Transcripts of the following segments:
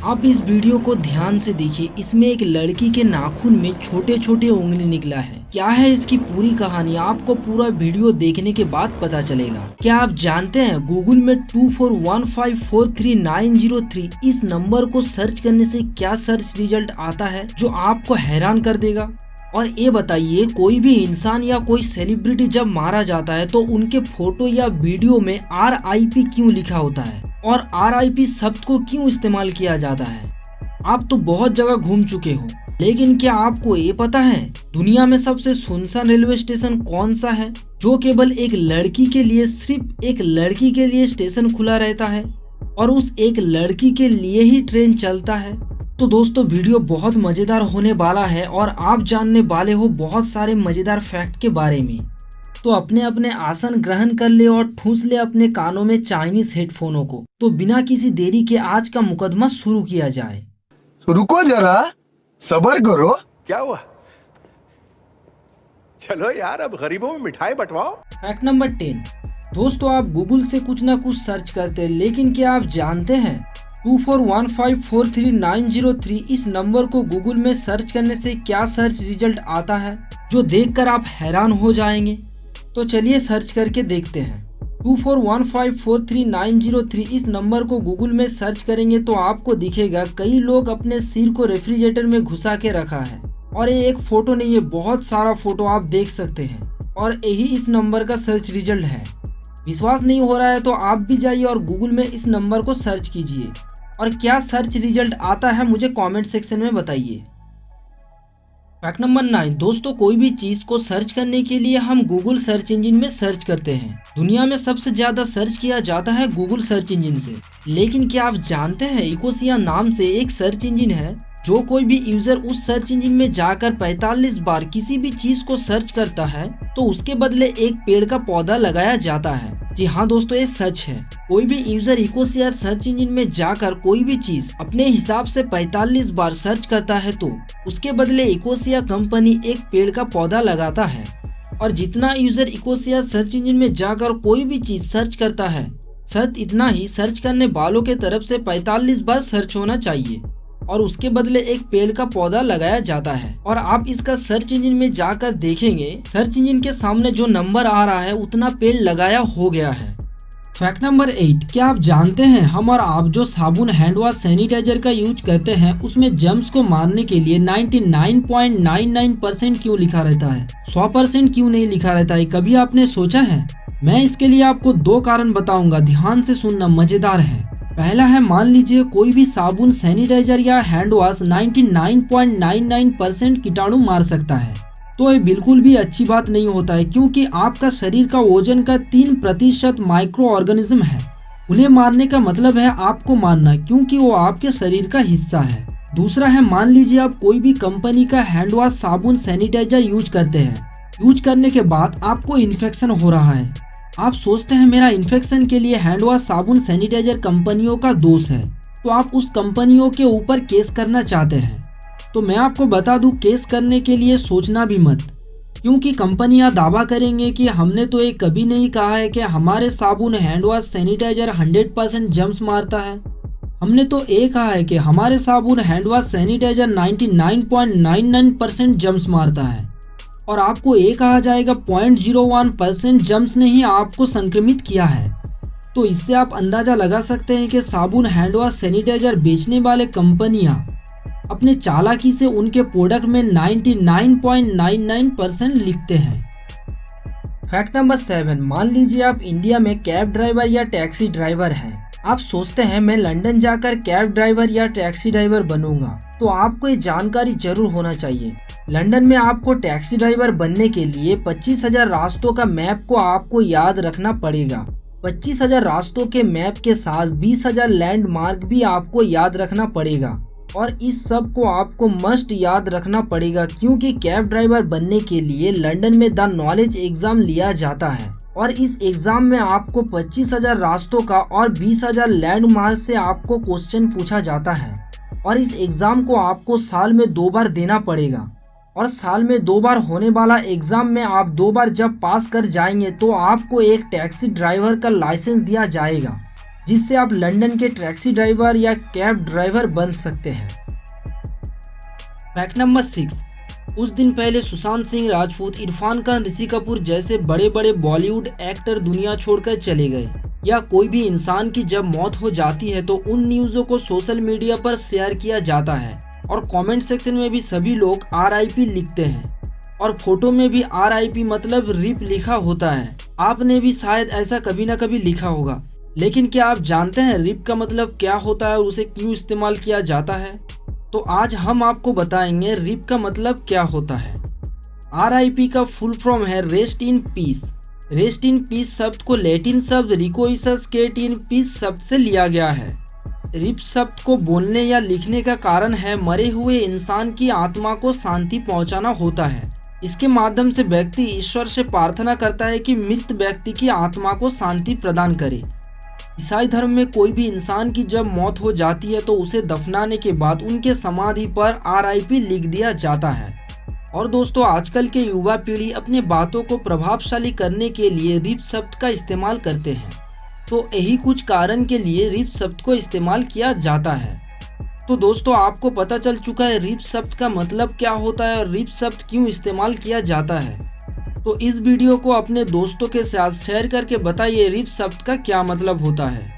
आप इस वीडियो को ध्यान से देखिए। इसमें एक लड़की के नाखून में छोटे छोटे उंगली निकला है। क्या है इसकी पूरी कहानी, आपको पूरा वीडियो देखने के बाद पता चलेगा। क्या आप जानते हैं गूगल में 2415433903 इस नंबर को सर्च करने से क्या सर्च रिजल्ट आता है जो आपको हैरान कर देगा। और ये बताइए, कोई भी इंसान या कोई सेलिब्रिटी जब मारा जाता है तो उनके फोटो या वीडियो में RIP क्यों लिखा होता है और RIP शब्द को क्यों इस्तेमाल किया जाता है। आप तो बहुत जगह घूम चुके हो, लेकिन क्या आपको ये पता है दुनिया में सबसे सुनसान रेलवे स्टेशन कौन सा है जो केवल एक लड़की के लिए, सिर्फ एक लड़की के लिए स्टेशन खुला रहता है और उस एक लड़की के लिए ही ट्रेन चलता है। तो दोस्तों, वीडियो बहुत मजेदार होने वाला है और आप जानने वाले हो बहुत सारे मजेदार फैक्ट के बारे में। तो अपने अपने आसन ग्रहण कर ले और ठूस ले अपने कानों में चाइनीज हेडफोनों को। तो बिना किसी देरी के आज का मुकदमा शुरू किया जाए। तो रुको जरा, सबर करो। क्या हुआ? चलो यार, अब गरीबों में मिठाई बंटवाओ। Fact number 10। दोस्तों, आप गूगल से कुछ ना कुछ सर्च करते हैं, लेकिन क्या आप जानते हैं 2415433903 इस नंबर को गूगल में सर्च करने से क्या सर्च रिजल्ट आता है जो देखकर आप हैरान हो जाएंगे। तो चलिए सर्च करके देखते हैं। 2415433903 इस नंबर को गूगल में सर्च करेंगे तो आपको दिखेगा कई लोग अपने सिर को रेफ्रिजरेटर में घुसा के रखा है। और ये एक फोटो नहीं है, बहुत सारा फोटो आप देख सकते हैं और यही इस नंबर का सर्च रिजल्ट है। विश्वास नहीं हो रहा है तो आप भी जाइए और गूगल में इस नंबर को सर्च कीजिए और क्या सर्च रिजल्ट आता है मुझे कमेंट सेक्शन में बताइए। Fact number 9। दोस्तों, कोई भी चीज को सर्च करने के लिए हम गूगल सर्च इंजन में सर्च करते हैं। दुनिया में सबसे ज्यादा सर्च किया जाता है गूगल सर्च इंजन से। लेकिन क्या आप जानते हैं इकोसिया नाम से एक सर्च इंजन है जो कोई भी यूजर उस सर्च इंजन में जाकर 45 बार किसी भी चीज को सर्च करता है तो उसके बदले एक पेड़ का पौधा लगाया जाता है। जी हाँ दोस्तों, ये सच है। कोई भी यूजर इकोसिया सर्च इंजन में जाकर कोई भी चीज अपने हिसाब से 45 बार सर्च करता है तो उसके बदले इकोसिया कंपनी एक पेड़ का पौधा लगाता है। और जितना यूजर इकोसिया सर्च इंजन में जाकर कोई भी चीज सर्च करता है, शर्त इतना ही सर्च करने वालों के तरफ से 45 बार सर्च होना चाहिए और उसके बदले एक पेड़ का पौधा लगाया जाता है। और आप इसका सर्च इंजन में जाकर देखेंगे, सर्च इंजन के सामने जो नंबर आ रहा है उतना पेड़ लगाया हो गया है। Fact number 8। क्या आप जानते हैं हम और आप जो साबुन, हैंड वॉश, सैनिटाइजर का यूज करते हैं उसमें जर्म्स को मारने के लिए 99.99% क्यों लिखा रहता है, 100% क्यों नहीं लिखा रहता है? कभी आपने सोचा है? मैं इसके लिए आपको 2 कारण बताऊंगा, ध्यान से सुनना, मजेदार है। पहला है, मान लीजिए कोई भी साबुन, सैनिटाइजर या हैंड वॉश 99.99% कीटाणु मार सकता है तो ये बिल्कुल भी अच्छी बात नहीं होता है, क्योंकि आपका शरीर का वजन का 3% माइक्रो ऑर्गेनिज्म है। उन्हें मारने का मतलब है आपको मारना, क्योंकि वो आपके शरीर का हिस्सा है। दूसरा है, मान लीजिए आप कोई भी कंपनी का हैंड वॉश, साबुन, सैनिटाइजर यूज करते हैं। यूज करने के बाद आपको इन्फेक्शन हो रहा है। आप सोचते हैं मेरा इन्फेक्शन के लिए हैंड वॉश, साबुन, सैनिटाइजर कंपनियों का दोष है, तो आप उस कंपनियों के ऊपर केस करना चाहते हैं। तो मैं आपको बता दूं, केस करने के लिए सोचना भी मत, क्योंकि कंपनियां दावा करेंगे कि हमने तो ये कभी नहीं कहा है कि हमारे साबुन, हैंड वॉश, सैनिटाइजर 100% जर्म्स मारता है। हमने तो ये कहा है कि हमारे साबुन, हैंड वॉश, सैनिटाइजर 99.99% जर्म्स मारता है। और आपको ये कहा जाएगा 0.01% जर्म्स ने ही आपको संक्रमित किया है। तो इससे आप अंदाजा लगा सकते हैं कि साबुन, हैंड वॉश, सैनिटाइजर बेचने वाले कंपनियां अपने चालाकी से उनके प्रोडक्ट में 99.99% लिखते हैं। Fact number 7। मान लीजिए आप इंडिया में कैब ड्राइवर या टैक्सी ड्राइवर हैं। आप सोचते हैं मैं लंदन जाकर कैब ड्राइवर या टैक्सी ड्राइवर बनूंगा, तो आपको ये जानकारी जरूर होना चाहिए। लंदन में आपको टैक्सी ड्राइवर बनने के लिए 25,000 रास्तों का मैप को आपको याद रखना पड़ेगा। 25,000 रास्तों के मैप के साथ 20,000 लैंडमार्क भी आपको याद रखना पड़ेगा। और इस सब को आपको मस्ट याद रखना पड़ेगा, क्योंकि कैब ड्राइवर बनने के लिए लंदन में द नॉलेज एग्जाम लिया जाता है और इस एग्जाम में आपको 25,000 रास्तों का और 20,000 लैंडमार्क से आपको क्वेश्चन पूछा जाता है। और इस एग्जाम को आपको साल में 2 बार देना पड़ेगा और साल में 2 बार होने वाला एग्जाम में आप 2 बार जब पास कर जाएंगे तो आपको एक टैक्सी ड्राइवर का लाइसेंस दिया जाएगा। जिससे आप लंदन के टैक्सी ड्राइवर या कैब ड्राइवर बन सकते हैं। फैक्ट नंबर 6, कुछ दिन पहले सुशांत सिंह राजपूत, इरफान खान, ऋषि कपूर जैसे बड़े बड़े बॉलीवुड एक्टर दुनिया छोड़कर चले गए। या कोई भी इंसान की जब मौत हो जाती है तो उन न्यूज़ों को सोशल मीडिया पर शेयर किया जाता है और कमेंट सेक्शन में भी सभी लोग RIP लिखते हैं और फोटो में भी RIP मतलब रिप लिखा होता है। आपने भी शायद ऐसा कभी ना कभी लिखा होगा, लेकिन क्या आप जानते हैं रिप का मतलब क्या होता है और उसे क्यों इस्तेमाल किया जाता है? तो आज हम आपको बताएंगे रिप का मतलब क्या होता है। RIP का फुल फॉर्म है rest in peace. Rest in peace शब्द को लैटिन शब्द रिकोइसस केट इन पीस शब्द से लिया गया है। रिप शब्द को बोलने या लिखने का कारण है मरे हुए इंसान की आत्मा को शांति पहुंचाना होता है। इसके माध्यम से व्यक्ति ईश्वर से प्रार्थना करता है कि मृत व्यक्ति की आत्मा को शांति प्रदान करे। ईसाई धर्म में कोई भी इंसान की जब मौत हो जाती है तो उसे दफनाने के बाद उनके समाधि पर RIP लिख दिया जाता है। और दोस्तों, आजकल के युवा पीढ़ी अपने बातों को प्रभावशाली करने के लिए रिप शब्द का इस्तेमाल करते हैं। तो यही कुछ कारण के लिए रिप शब्द को इस्तेमाल किया जाता है। तो दोस्तों, आपको पता चल चुका है रिप शब्द का मतलब क्या होता है और रिप शब्द क्यों इस्तेमाल किया जाता है। तो इस वीडियो को अपने दोस्तों के साथ शेयर करके बताइए रिप शब्द का क्या मतलब होता है।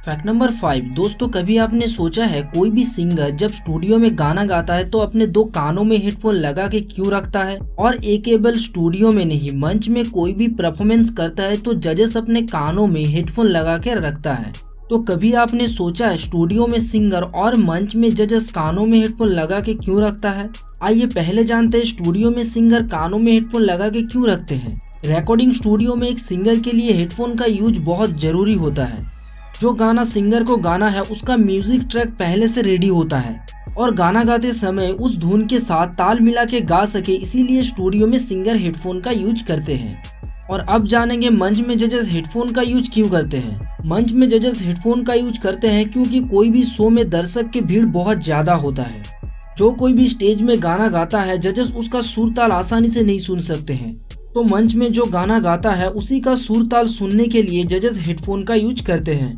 फैक्ट नंबर 5, दोस्तों कभी आपने सोचा है कोई भी सिंगर जब स्टूडियो में गाना गाता है तो अपने 2 कानों में हेडफोन लगा के क्यों रखता है? और एक केवल स्टूडियो में नहीं, मंच में कोई भी परफॉर्मेंस करता है तो जजेस अपने कानों में हेडफोन लगा के रखता है। तो कभी आपने सोचा है स्टूडियो में सिंगर और मंच में जजेस कानों में हेडफोन लगा के क्यों रखता है? आइए पहले जानते हैं स्टूडियो में सिंगर कानों में हेडफोन लगा के क्यों रखते हैं। रिकॉर्डिंग स्टूडियो में एक सिंगर के लिए हेडफोन का यूज बहुत जरूरी होता है। जो गाना सिंगर को गाना है उसका म्यूजिक ट्रैक पहले से रेडी होता है और गाना गाते समय उस धुन के साथ ताल मिला के गा सके, इसीलिए स्टूडियो में सिंगर हेडफोन का यूज करते हैं। और अब जानेंगे मंच में जजेस हेडफोन का यूज क्यों करते हैं। मंच में जजेस हेडफोन का यूज करते हैं क्योंकि कोई भी शो में दर्शक की भीड़ बहुत ज्यादा होता है। जो कोई भी स्टेज में गाना गाता है जजेस उसका सुर ताल आसानी से नहीं सुन सकते हैं, तो मंच में जो गाना गाता है उसी का सुर ताल सुनने के लिए जजेस हेडफोन का यूज करते हैं।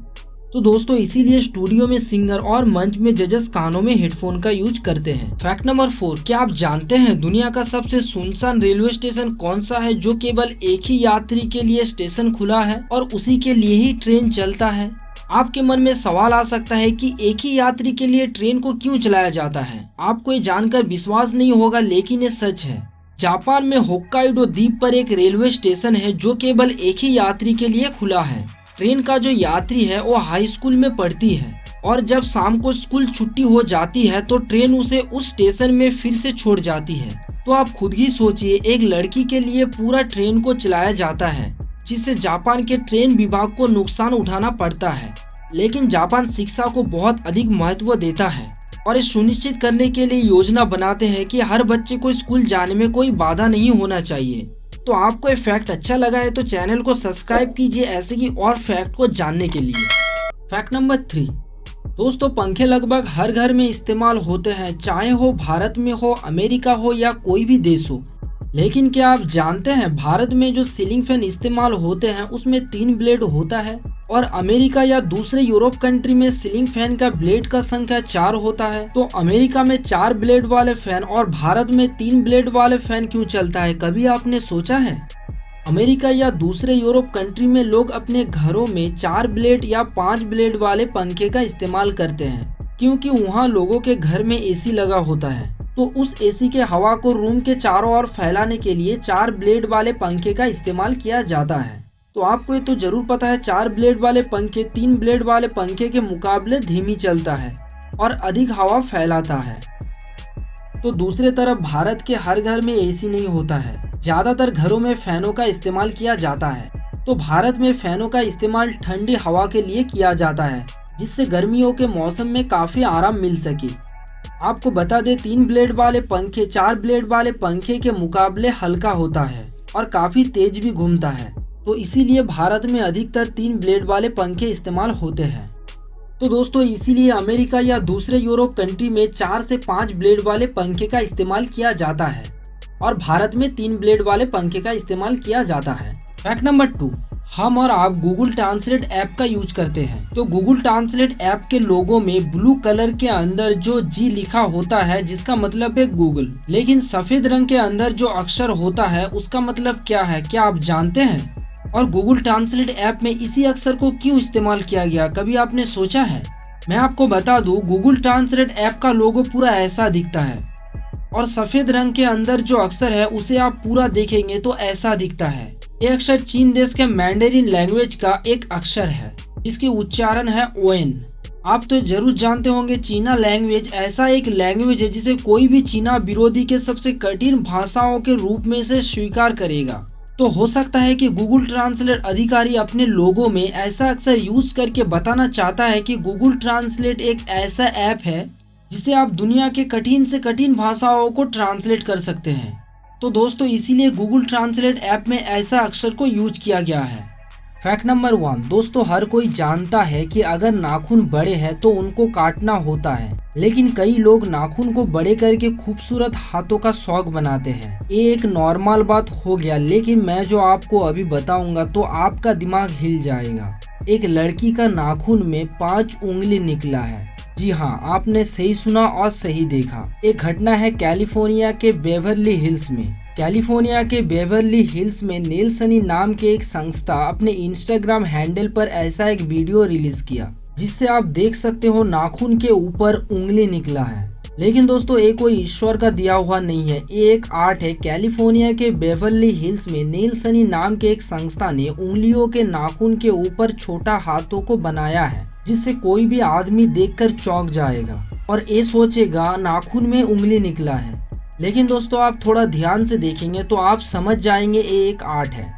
तो दोस्तों, इसीलिए स्टूडियो में सिंगर और मंच में जजेस कानों में हेडफोन का यूज करते हैं। फैक्ट नंबर 4, क्या आप जानते हैं दुनिया का सबसे सुनसान रेलवे स्टेशन कौन सा है जो केवल एक ही यात्री के लिए स्टेशन खुला है और उसी के लिए ही ट्रेन चलता है? आपके मन में सवाल आ सकता है कि एक ही यात्री के लिए ट्रेन को क्यों चलाया जाता है। आपको ये जानकर विश्वास नहीं होगा, लेकिन ये सच है। जापान में होक्काइडो द्वीप पर एक रेलवे स्टेशन है जो केवल एक ही यात्री के लिए खुला है। ट्रेन का जो यात्री है वो हाई स्कूल में पढ़ती है और जब शाम को स्कूल छुट्टी हो जाती है तो ट्रेन उसे उस स्टेशन में फिर से छोड़ जाती है। तो आप खुद ही सोचिए, एक लड़की के लिए पूरा ट्रेन को चलाया जाता है जिससे जापान के ट्रेन विभाग को नुकसान उठाना पड़ता है। लेकिन जापान शिक्षा को बहुत अधिक महत्व देता है और ये सुनिश्चित करने के लिए योजना बनाते हैं कि हर बच्चे को स्कूल जाने में कोई बाधा नहीं होना चाहिए। तो आपको ये फैक्ट अच्छा लगा है तो चैनल को सब्सक्राइब कीजिए ऐसे ही और फैक्ट को जानने के लिए। फैक्ट नंबर 3, दोस्तों पंखे लगभग हर घर में इस्तेमाल होते हैं, चाहे हो भारत में हो, अमेरिका हो या कोई भी देश हो। लेकिन क्या आप जानते हैं भारत में जो सीलिंग फैन इस्तेमाल होते हैं उसमें 3 ब्लेड होता है और अमेरिका या दूसरे यूरोप कंट्री में सीलिंग फैन का ब्लेड का संख्या 4 होता है। तो अमेरिका में 4 ब्लेड वाले फैन और भारत में 3 ब्लेड वाले फैन क्यों चलता है, कभी आपने सोचा है? अमेरिका या दूसरे यूरोप कंट्री में लोग अपने घरों में 4 ब्लेड या 5 ब्लेड वाले पंखे का इस्तेमाल करते हैं क्योंकि वहाँ लोगों के घर में AC लगा होता है। तो उस AC के हवा को रूम के चारों ओर फैलाने के लिए 4 ब्लेड वाले पंखे का इस्तेमाल किया जाता है। तो आपको ये तो जरूर पता है 4 ब्लेड वाले पंखे 3 ब्लेड वाले पंखे के मुकाबले धीमी चलता है और अधिक हवा फैलाता है। तो दूसरे तरफ भारत के हर घर में AC नहीं होता है, ज्यादातर घरों में फैनों का इस्तेमाल किया जाता है। तो भारत में फैनों का इस्तेमाल ठंडी हवा के लिए किया जाता है जिससे गर्मियों के मौसम में काफी आराम मिल सके। आपको बता दें 3 ब्लेड वाले पंखे 4 ब्लेड वाले पंखे के मुकाबले हल्का होता है और काफी तेज भी घूमता है। तो इसीलिए भारत में अधिकतर 3 ब्लेड वाले पंखे इस्तेमाल होते हैं। तो दोस्तों इसीलिए अमेरिका या दूसरे यूरोप कंट्री में 4 से 5 ब्लेड वाले पंखे का इस्तेमाल किया जाता है और भारत में 3 ब्लेड वाले पंखे का इस्तेमाल किया जाता है। फैक्ट नंबर 2, हम और आप गूगल ट्रांसलेट ऐप का यूज करते हैं, तो गूगल ट्रांसलेट ऐप के लोगो में ब्लू कलर के अंदर जो जी लिखा होता है जिसका मतलब है गूगल, लेकिन सफेद रंग के अंदर जो अक्षर होता है उसका मतलब क्या है, क्या आप जानते हैं? और गूगल ट्रांसलेट ऐप में इसी अक्षर को क्यों इस्तेमाल किया गया, कभी आपने सोचा है? मैं आपको बता दूं, गूगल ट्रांसलेट ऐप का लोगो पूरा ऐसा दिखता है और सफेद रंग के अंदर जो अक्षर है उसे आप पूरा देखेंगे तो ऐसा दिखता है। ये अक्षर चीन देश के मैंडेरिन लैंग्वेज का एक अक्षर है जिसकी उच्चारण है ओएन। आप तो जरूर जानते होंगे चीना लैंग्वेज ऐसा एक लैंग्वेज है जिसे कोई भी चीना विरोधी के सबसे कठिन भाषाओं के रूप में से स्वीकार करेगा। तो हो सकता है कि गूगल ट्रांसलेट अधिकारी अपने लोगो में ऐसा अक्षर यूज करके बताना चाहता है कि गूगल ट्रांसलेट एक ऐसा ऐप है जिसे आप दुनिया के कठिन से कठिन भाषाओं को ट्रांसलेट कर सकते हैं। तो दोस्तों इसीलिए गूगल ट्रांसलेट ऐप में ऐसा अक्षर को यूज किया गया है। फैक्ट नंबर 1, दोस्तों हर कोई जानता है कि अगर नाखून बड़े हैं तो उनको काटना होता है, लेकिन कई लोग नाखून को बड़े करके खूबसूरत हाथों का शौक बनाते हैं। ये एक नॉर्मल बात हो गया, लेकिन मैं जो आपको अभी बताऊंगा तो आपका दिमाग हिल जाएगा। एक लड़की का नाखून में 5 उंगली निकला है। जी हाँ, आपने सही सुना और सही देखा। एक घटना है कैलिफोर्निया के बेवर्ली हिल्स में। कैलिफोर्निया के बेवर्ली हिल्स में नेल्सनी नाम के एक संस्था अपने इंस्टाग्राम हैंडल पर ऐसा एक वीडियो रिलीज किया जिससे आप देख सकते हो नाखून के ऊपर उंगली निकला है। लेकिन दोस्तों ये कोई ईश्वर का दिया हुआ नहीं है, ये एक आर्ट है। कैलिफोर्निया के बेवर्ली हिल्स में नेल्सनी नाम के एक संस्था ने उंगलियों के नाखून के ऊपर छोटा हाथों को बनाया है जिससे कोई भी आदमी देखकर चौंक जाएगा और ये सोचेगा नाखून में उंगली निकला है। लेकिन दोस्तों आप थोड़ा ध्यान से देखेंगे तो आप समझ जाएंगे ये एक आर्ट है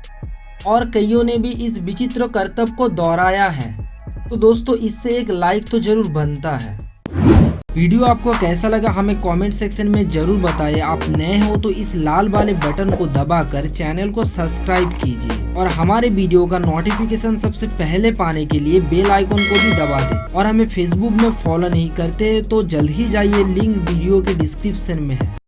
और कईयों ने भी इस विचित्र करतब को दोहराया है। तो दोस्तों इससे एक लाइक तो जरूर बनता है। वीडियो आपको कैसा लगा हमें कमेंट सेक्शन में जरूर बताइए। आप नए हो तो इस लाल वाले बटन को दबाकर चैनल को सब्सक्राइब कीजिए और हमारे वीडियो का नोटिफिकेशन सबसे पहले पाने के लिए बेल आइकन को भी दबा दें। और हमें फेसबुक में फॉलो नहीं करते तो जल्द ही जाइए, लिंक वीडियो के डिस्क्रिप्शन में है।